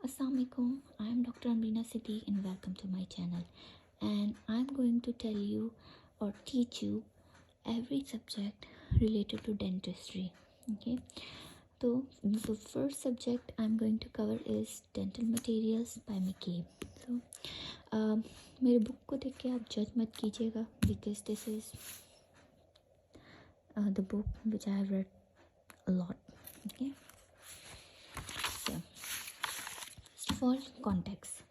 Assalamualaikum. I am Dr. Amrina Siddiq and welcome to my channel. And I'm going to tell you or teach you every subject related to dentistry. Okay. So the first subject I'm going to cover is dental materials by McCabe. So मेरे book को देख के आप जज मत कीजिएगा because this is the book which I have read a lot. Okay. So first of all, context.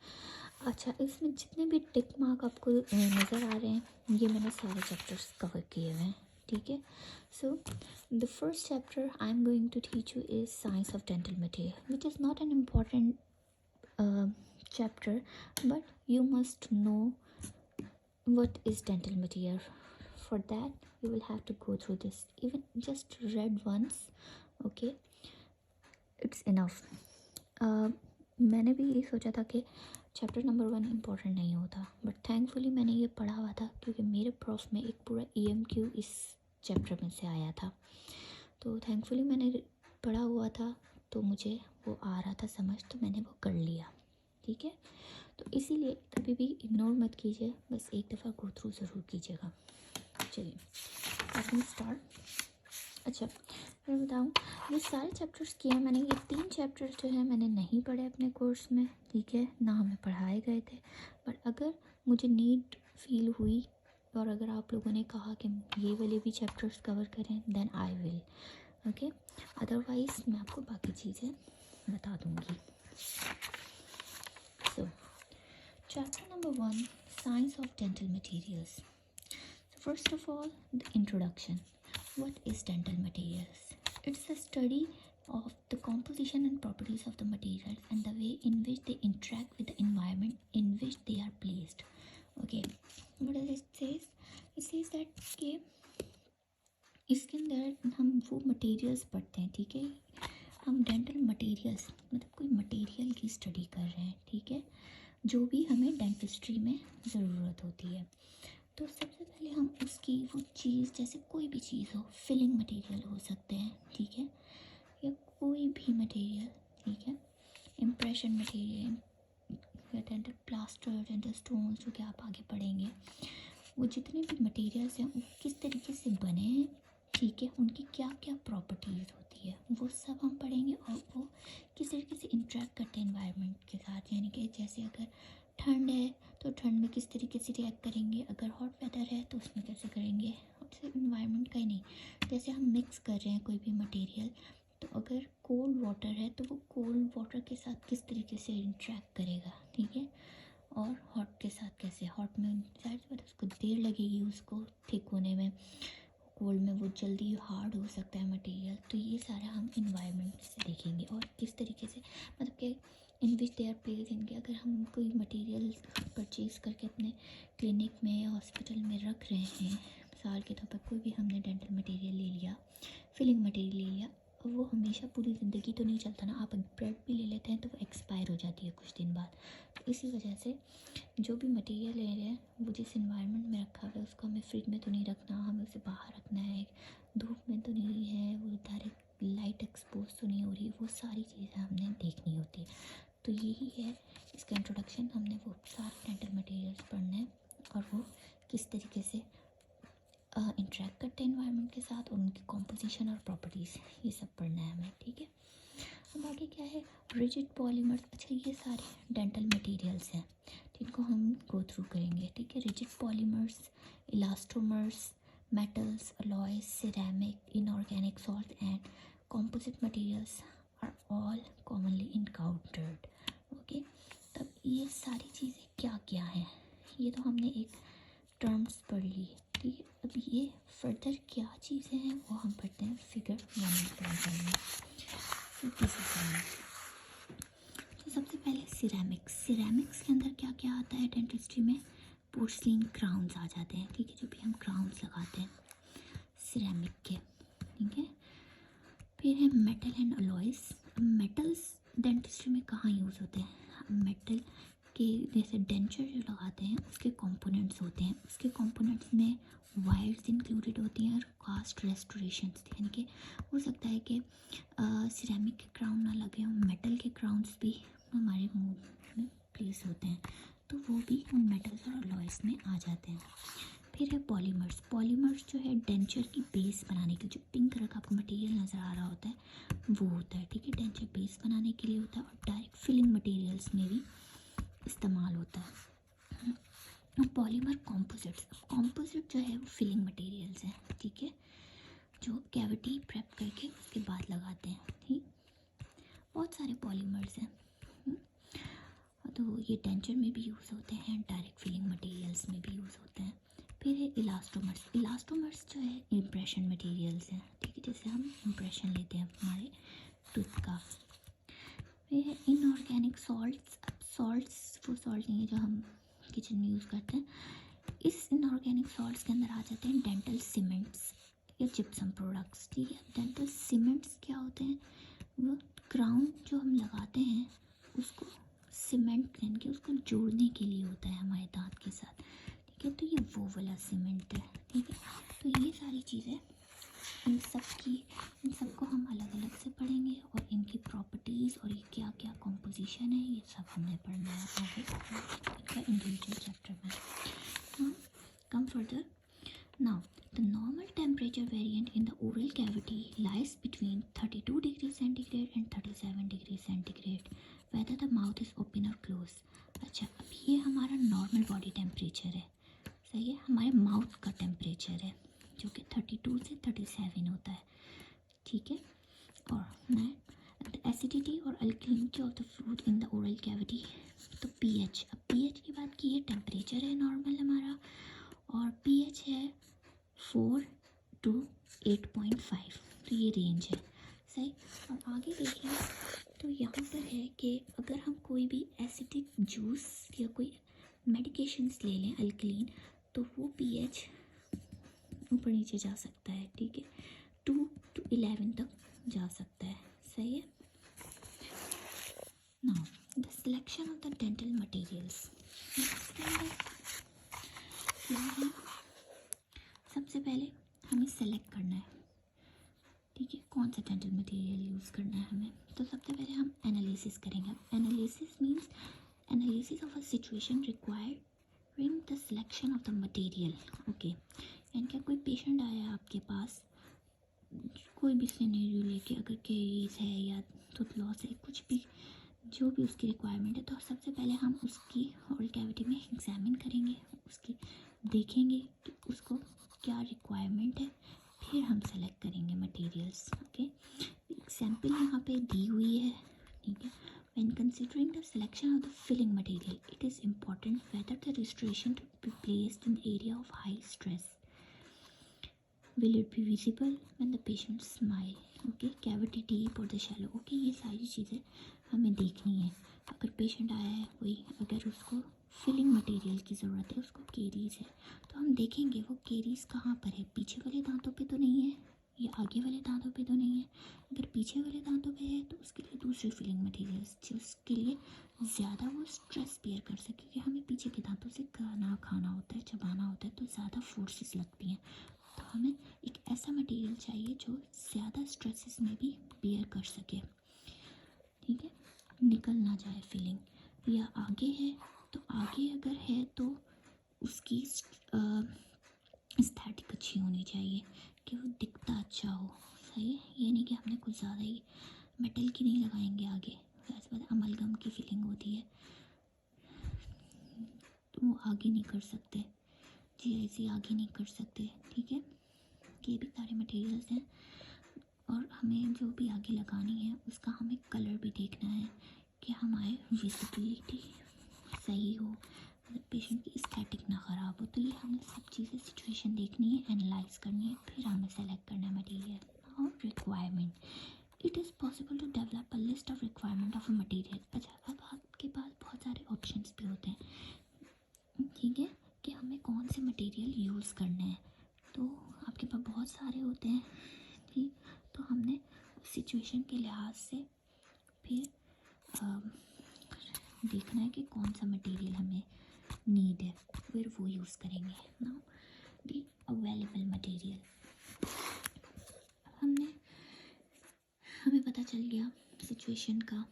अच्छा, इसमें जितने भी टिक मार्क आपको नज़र आ रहे हैं ये मैंने सारे चैप्टर्स कवर किए हुए हैं. ठीक है. So the first chapter I am going to teach you is science of dental material which is not an important chapter, but you must know what is dental material. For that you will have to go through this, even just read once. Okay, it's enough. मैंने भी ये सोचा था कि chapter number 1 important नहीं होता, but thankfully मैंने ये पढ़ा हुआ था क्योंकि मेरे प्रोफ में एक पूरा EMQ इस चैप्टर में से आया था. तो थैंकफुली मैंने पढ़ा हुआ था तो मुझे वो आ रहा था समझ, तो मैंने वो कर लिया. ठीक है. तो इसीलिए कभी भी इग्नोर मत कीजिए, बस एक दफ़ा गो थ्रू ज़रूर कीजिएगा. चलिए स्टार्ट. अच्छा, मैं बताऊँ, ये सारे चैप्टर्स किए हैं मैंने. ये 3 चैप्टर्स जो हैं मैंने नहीं पढ़े अपने कोर्स में. ठीक है, ना हमें पढ़ाए गए थे, बट अगर मुझे नीड फील हुई और अगर आप लोगों ने कहा कि ये वाले भी चैप्टर्स कवर करें then I will. Okay, otherwise मैं आपको बाकी चीज़ें बता दूँगी. So chapter number 1, science of dental materials. First of all, the introduction. What is dental materials? It's a study of the composition and properties of the materials and the way in which they interact with the environment in which they are placed. Okay, what does it says? It says that कि इसके अंदर हम वो materials पढ़ते हैं. ठीक है, हम डेंटल मटेरियल्स मतलब कोई मटेरियल की स्टडी कर रहे हैं. ठीक है, जो भी हमें डेंटिस्ट्री में ज़रूरत होती है. तो सबसे पहले हम उसकी वो चीज़, जैसे कोई भी चीज़ हो, फिलिंग मटेरियल हो सकते हैं. ठीक है, या कोई भी मटेरियल. ठीक है, इम्प्रेशन मटेरियल या डेंटल प्लास्टर, डेंटल स्टोन्स जो कि आप आगे पढ़ेंगे, वो जितने भी मटेरियल्स हैं वो किस तरीके से बने हैं. ठीक है, उनकी क्या क्या प्रॉपर्टीज़ होती है वो सब हम पढ़ेंगे, और वो किस तरीके से इंटरेक्ट करते हैं एनवायरनमेंट के साथ. यानी कि जैसे अगर ठंड है तो ठंड में किस तरीके से रिएक्ट करेंगे, अगर हॉट वेदर है तो उसमें कैसे करेंगे. सिर्फ इन्वायरमेंट का ही नहीं, जैसे हम मिक्स कर रहे हैं कोई भी मटेरियल, तो अगर कोल्ड वाटर है तो वो कोल्ड वाटर के साथ किस तरीके से इंटरेक्ट करेगा. ठीक है, और हॉट के साथ कैसे. हॉट में जाहिर सी बात है उसको देर लगेगी उसको थिक होने में, कोल्ड में वो जल्दी हार्ड हो सकता है मटेरियल. तो ये सारा हम इन्वायरमेंट से देखेंगे, और किस तरीके से मतलब कि इन विच दे आर प्लेस. इनके अगर हम कोई मटेरियल परचेज़ करके अपने क्लिनिक में या हॉस्पिटल में रख रहे हैं, मिसाल के तौर पर कोई भी हमने डेंटल मटेरियल ले लिया, फिलिंग मटेरियल ले लिया, और वो हमेशा पूरी ज़िंदगी तो नहीं चलता ना. आप ब्रेड भी ले लेते हैं तो वो एक्सपायर हो जाती है कुछ दिन बाद. तो इसी वजह से जो भी मटेरियल ले रहे हैं वो जिस इन्वायरमेंट में रखा हुआ है उसको हमें फ्रिज में तो नहीं रखना, हमें उसे बाहर रखना है, धूप में तो नहीं है, वो डायरेक्ट लाइट एक्सपोज तो नहीं हो रही. वो सारी चीज़ें हमने देखनी होती है. तो यही है इसका इंट्रोडक्शन. हमने वो सारे डेंटल मटेरियल्स पढ़ने हैं और वो किस तरीके से इंटरेक्ट करते हैं एनवायरनमेंट के साथ, और उनकी कॉम्पोजिशन और प्रॉपर्टीज़, ये सब पढ़ना है हमें. ठीक है, अब आगे क्या है, रिजिड पॉलीमर्स. अच्छा, ये सारे डेंटल मटेरियल्स हैं जिनको हम गो थ्रू करेंगे. ठीक है, rigid polymers, elastomers, metals, alloys, ceramic, inorganic salt and composite materials are all commonly encountered. Okay, तब ये सारी चीज़ें क्या क्या हैं, ये तो हमने एक टर्म्स पढ़ ली. ठीक है, अब ये फर्दर क्या चीज़ें हैं वो हम पढ़ते हैं फिगर 1 में. तो सबसे पहले सिरेमिक्स. सिरेमिक्स के अंदर क्या क्या आता है डेंटिस्ट्री में, पोर्सलिन क्राउन्स आ जाते हैं. ठीक है, जो भी हम क्राउन्स लगाते हैं सिरेमिक के. ठीक है, फिर है metal and alloys. Metals dentistry में कहाँ यूज़ होते हैं, मेटल के जैसे डेंचर जो लगाते हैं उसके कंपोनेंट्स होते हैं, उसके कंपोनेंट्स में वायर्स इंक्लूडेड होती हैं और कास्ट रेस्टोरेशंस. यानी कि हो सकता है कि सिरेमिक के क्राउन ना लगे हों, मेटल के क्राउन्स भी हमारे मुंह में प्लेस होते हैं, तो वो भी उन मेटल्स और अलॉयस में आ जाते हैं। फिर है पॉलीमर्स। पॉलीमर्स जो है डेंचर की बेस बनाने के, जो पिंक रंग का आपको मटेरियल नज़र आ रहा होता है वो होता है, ठीक है। डेंचर बेस बनाने के लिए होता है और डायरेक्ट फिलिंग मटेरियल्स में भी इस्तेमाल होता है। Polymer composites. कॉम्पोजिट जो है वो फिलिंग मटेरियल्स हैं, ठीक है, जो कैविटी प्रेप करके उसके बाद लगाते हैं, ठीक। बहुत सारे पॉलीमर्स हैं, तो ये डेंचर में भी यूज़ होते हैं, डायरेक्ट फिलिंग मटेरियल्स में भी यूज़ होते हैं। फिर है इलास्टोमर्स। इलास्टोमर्स जो है इम्प्रेशन मटेरियल्स हैं, ठीक है, जैसे हम इम्प्रेशन लेते हैं हमारे टूथ का। फिर है इनऑर्गेनिक सॉल्ट्स। अब सॉल्ट्स वो सॉल्ट नहीं है जो हम किचन में यूज़ करते हैं। इस इनऑर्गेनिक सॉल्ट्स के अंदर आ जाते हैं डेंटल सीमेंट्स या जिप्सम प्रोडक्ट्स, ठीक है। डेंटल सीमेंट्स क्या होते हैं, वो क्राउन जो हम लगाते हैं उसको सीमेंट यानी कि उसको जोड़ने के लिए होता है हमारे दांत के साथ, ठीक है। तो ये वो वाला सीमेंट है, ठीक है। तो ये सारी चीज़ें इन सबको हम अलग अलग से पढ़ेंगे और इनकी प्रॉपर्टीज़ और ये क्या क्या कॉम्पोजिशन है ये सब हमने पढ़ना है आगे इनका इंडिविजुअल चैप्टर में। Come further now, the normal temperature variant in the oral cavity lies between 32 degrees centigrade and 37 degrees centigrade, whether the mouth is open or closed। अच्छा, अब ये हमारा नॉर्मल बॉडी टेम्परेचर है, सही है, हमारे माउथ का टेम्परेचर है जो कि 32 से 37 होता है, ठीक है। और द एसिडिटी और alkalinity of the fluid in the oral cavity, तो पीएच। अब पीएच की बात की, ये टेम्परेचर है नॉर्मल हमारा और पीएच है 4 to 8.5, तो ये रेंज है, सही। और आगे देखिए तो यहाँ पर है कि अगर हम कोई भी एसिडिक जूस या कोई मेडिकेशंस ले लें अल्कलीन, तो वो पीएच ऊपर नीचे जा सकता है, ठीक है, 2 to 11 तक जा सकता है, सही है। Now the selection of the dental materials, क्या है, सबसे पहले हमें सेलेक्ट करना है, ठीक है, कौन सा डेंटल मटेरियल यूज़ करना है हमें। तो सबसे पहले हम एनालिसिस करेंगे। Analysis means analysis of a situation requiring the selection of the material, okay. यानी कि कोई पेशेंट आया आपके पास, कोई भी सिनेरियो लेके, अगर केरीज है या टूथ लॉस है, कुछ भी जो भी उसकी रिक्वायरमेंट है, तो सबसे पहले हम उसकी ओरल कैविटी में एग्जामिन करेंगे, उसकी देखेंगे कि उसको क्या रिक्वायरमेंट है, फिर हम सेलेक्ट करेंगे मटेरियल्स, ओके। एग्जाम्पल यहाँ पे दी हुई है, ठीक है। When considering the selection of the filling material, it is important whether the restoration to be placed in the area of high stress. Will it be visible when the patient smile? Okay, cavity deep or the shallow? Okay, ये सारी चीज़ें हमें देखनी है। अगर patient आया है कोई, अगर उसको फिलिंग मटेरियल की ज़रूरत है, उसको केरीज है, तो हम देखेंगे वो केरीज कहाँ पर है, पीछे वाले दांतों पे तो नहीं है या आगे वाले दांतों पे तो नहीं है। अगर पीछे वाले दांतों पे है तो उसके लिए दूसरे फिलिंग मटेरियल्स जिसके लिए ज़्यादा वो स्ट्रेस बेयर कर सके, क्योंकि हमें पीछे के दांतों से खाना होता है, चबाना होता है, तो ज़्यादा फोर्सेस लगती हैं, तो हमें एक ऐसा मटेरियल चाहिए जो ज़्यादा स्ट्रेसेस में भी बेयर कर सके, ठीक है, निकल ना जाए फिलिंग। या आगे है तो आगे अगर है तो उसकी एस्थेटिक अच्छी होनी चाहिए कि वो दिखता अच्छा हो, सही है। ये नहीं कि हमने कुछ ज़्यादा ही मेटल की नहीं लगाएंगे आगे, वैसे बाद अमलगम की फिलिंग होती है तो वो आगे नहीं कर सकते, GIC आगे नहीं कर सकते, ठीक है। ये भी सारे मटेरियल्स हैं और हमें जो भी आगे लगानी है उसका हमें कलर भी देखना है कि हमारी विजिबिलिटी सही हो, पेशेंट की एस्थेटिक ना ख़राब हो। तो ये हमें सब चीज़ें सिचुएशन देखनी है, एनालाइज करनी है, फिर हमें सेलेक्ट करना है मटेरियल। और requirement, it is possible to develop a list of requirement of a material. अच्छा, अब आपके पास बहुत सारे ऑप्शंस भी होते हैं, ठीक है, कि हमें कौन से मटेरियल यूज़ करने हैं, तो आपके पास बहुत सारे होते हैं, ठीक। तो हमने सिचुएशन के लिहाज से फिर देखना है कि कौन सा मटेरियल हमें नीड है, फिर वो यूज़ करेंगे। नाउ द अवेलेबल मटेरियल, हमें पता चल गया सिचुएशन का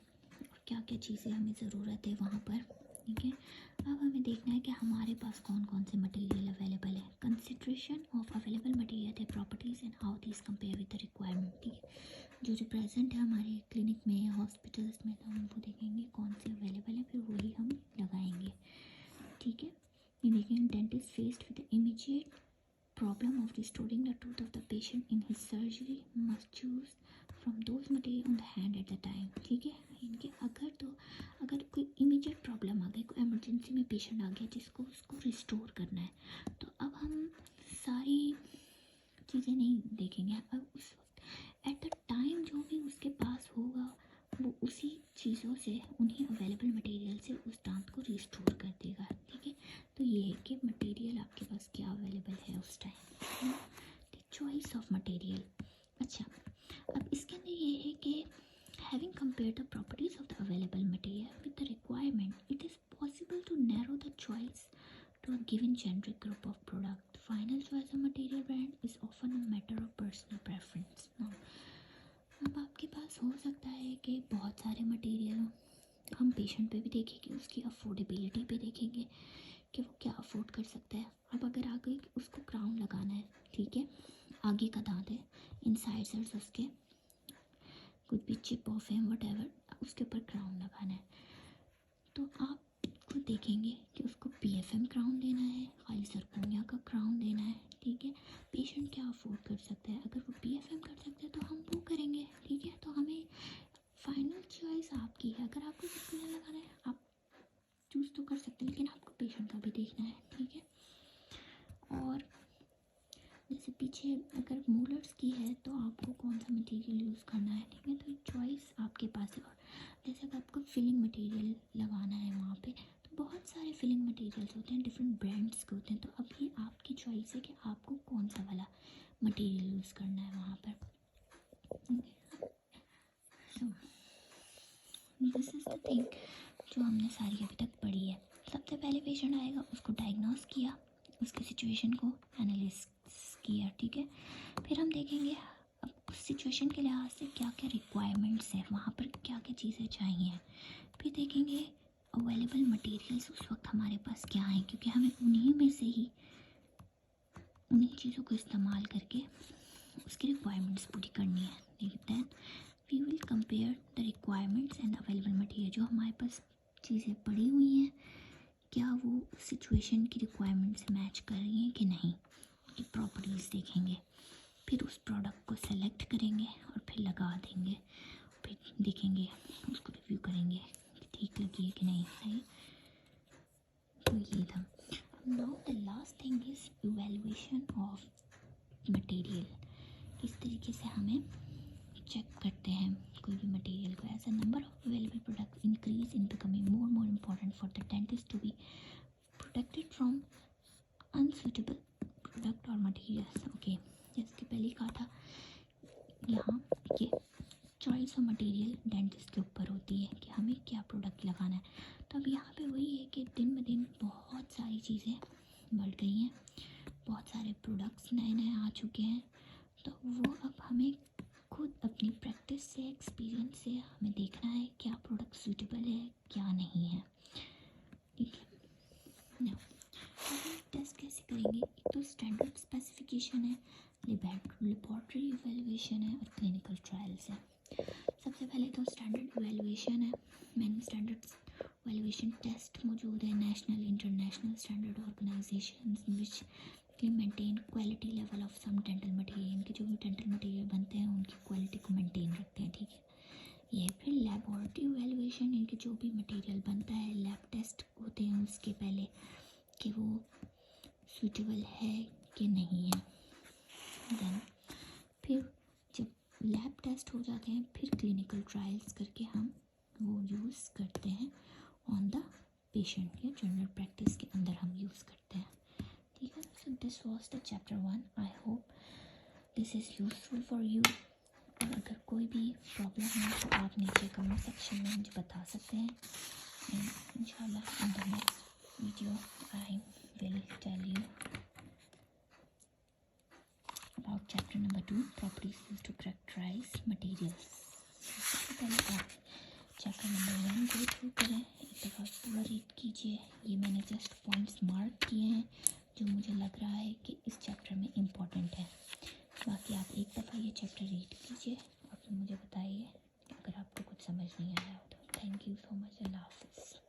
क्या क्या चीज़ें हमें ज़रूरत है वहाँ पर, ठीक है। अब हमें देखना है कि हमारे पास कौन कौन से मटेरियल अवेलेबल है। कंसिडरेशन ऑफ अवेलेबल मटेरियल है, properties and how this compare with the requirement, ठीक है। जो प्रेजेंट है हमारे क्लिनिक में, हॉस्पिटल्स में, तो हम वो देखेंगे कौन से अवेलेबल है, फिर वही हम लगाएंगे, ठीक है। ये देखेंगे dentist faced with immediate problem of restoring the tooth of the patient in his surgery must choose from those material on the hand at the time, ठीक है। इनके अगर कोई इमीडिएट प्रॉब्लम आ गई, कोई इमरजेंसी में पेशेंट आ गया जिसको उसको रिस्टोर करना है, तो अब हम सारी चीज़ें नहीं देखेंगे। अब उस वक्त एट द टाइम जो भी उसके पास होगा वो उसी चीज़ों से, उन्हीं अवेलेबल मटेरियल से उस दांत को रिस्टोर कर देगा, ठीक है। तो ये है कि मटेरियल आपके पास क्या अवेलेबल है उस time, the choice of material. अच्छा, अब इसके अंदर ये है कि having compare the properties of the available material with the requirement, it is possible to narrow the choice to a given generic group of product. The final choice of material brand is often a matter of personal preference. Now, अब आपके पास हो सकता है कि बहुत सारे material हों, हम पेशेंट पे भी देखेंगे, उसकी अफोर्डेबिलिटी पे देखेंगे कि वो क्या अफोर्ड कर सकता है। अब अगर आगे उसको क्राउन लगाना है, ठीक है, आगे का दांत है, इंसाइजर्स उसके कुछ भी चिप ऑफ है, वट उसके ऊपर क्राउन लगाना है, तो आप खुद देखेंगे कि उसको PFM क्राउन लेना है, खाली सरकोनिया का क्राउन लेना है, ठीक है। पेशेंट क्या अफोर्ड कर सकता है, अगर वो PFM कर सकता है तो हम वो करेंगे, ठीक है। तो हमें फाइनल चॉइस आपकी है। अगर आपको सरकोनिया लगाना है आप चूज़ तो कर सकते हैं, लेकिन आपको पेशेंट का भी देखना है, ठीक है। और जैसे पीछे अगर मोलर्स की है तो आपको कौन सा मटेरियल यूज़ करना है, ठीक है। तो चॉइस आपके पास है। और जैसे अगर आपको फिलिंग मटेरियल लगाना है वहाँ पे, तो बहुत सारे फिलिंग मटेरियल्स होते हैं, डिफरेंट ब्रांड्स के होते हैं। तो अब ये आपकी चॉइस है कि आपको कौन सा वाला मटेरियल यूज़ करना है वहाँ पर। So this is the thing जो हमने सारी अभी तक पढ़ी है। सबसे पहले पेशेंट आएगा, उसको डायग्नोस किया, उसकी सिचुएशन को एनालिस किया, ठीक है। फिर हम देखेंगे अब उस सिचुएशन के लिहाज से क्या क्या रिक्वायरमेंट्स हैं, वहाँ पर क्या क्या चीज़ें चाहिए। फिर देखेंगे अवेलेबल मटेरियल्स उस वक्त हमारे पास क्या हैं, क्योंकि हमें उन्हीं में से ही उन्हीं चीज़ों को इस्तेमाल करके उसकी रिक्वायरमेंट्स पूरी करनी है। Then we will compare the requirements and available material. जो हमारे पास चीज़ें पड़ी हुई हैं, क्या वो सिचुएशन की रिक्वायरमेंट से मैच कर रही हैं कि नहीं, की प्रॉपर्टीज़ देखेंगे। फिर उस प्रोडक्ट को सेलेक्ट करेंगे और फिर लगा देंगे, फिर देखेंगे, उसको रिव्यू करेंगे कि ठीक लगी है कि नहीं है। तो ये था। Now the last thing is evaluation of material. किस तरीके से हमें चेक करते हैं कोई भी मटेरियल को। As a number of available product increase in becoming more important for the dentist to be protected from unsuitable product और मटेरियल्स। ओके, जैसे कि पहले कहा था, यहाँ कि चॉइस ऑफ मटेरियल डेंटिस्ट के ऊपर होती है कि हमें क्या प्रोडक्ट लगाना है। तो अब यहाँ पे वही है कि दिन ब दिन बहुत सारी चीज़ें बढ़ गई हैं, बहुत सारे प्रोडक्ट्स नए नए आ चुके हैं। तो वो अब हमें खुद अपनी प्रैक्टिस से, एक्सपीरियंस से हमें देखना है क्या प्रोडक्ट सूटेबल है, क्या नहीं है, ठीक है ना। टेस्ट कैसे करेंगे, एक तो स्टैंडर्ड स्पेसिफिकेशन है, लेबॉर्ट्री इवैल्यूएशन है और क्लिनिकल ट्रायल्स है। सबसे पहले तो स्टैंडर्ड इवैल्यूएशन है। मैनी स्टैंडर्ड इवैल्यूएशन टेस्ट मौजूद है, national international standard organisations which maintain quality level of some dental material. इनके जो भी डेंटल मटेरियल बनते हैं उनकी क्वालिटी को मेंटेन रखते हैं, ठीक है। ये फिर लेबॉर्ट्री इवैल्यूएशन, इनके जो भी मटेरियल बनता है लैब टेस्ट होते हैं उसके पहले कि वो सूटेबल है कि नहीं है। देन फिर जब लैब टेस्ट हो जाते हैं, फिर क्लिनिकल ट्रायल्स करके हम वो यूज़ करते हैं ऑन द पेशेंट, या जनरल प्रैक्टिस के अंदर हम यूज़ करते हैं, ठीक है। So this was the chapter 1। I hope this is useful for you. और अगर कोई भी प्रॉब्लम है तो आप नीचे कमेंट सेक्शन में मुझे बता सकते हैं। एंड इंशाल्लाह in the next video I will tell you about chapter number 2, properties used to characterize materials. सबसे पहले आप चैप्टर नंबर 1 गो थ्रू करें, एक दफ़ा पूरा रीड कीजिए। ये मैंने जस्ट पॉइंट्स मार्क किए हैं जो मुझे लग रहा है कि इस चैप्टर में इम्पॉर्टेंट है। बाकी आप एक दफ़ा ये चैप्टर रीड कीजिए और फिर मुझे बताइए अगर आपको कुछ समझ नहीं आया हो तो। Thank you so much. अल्लाह हाफ़िज़।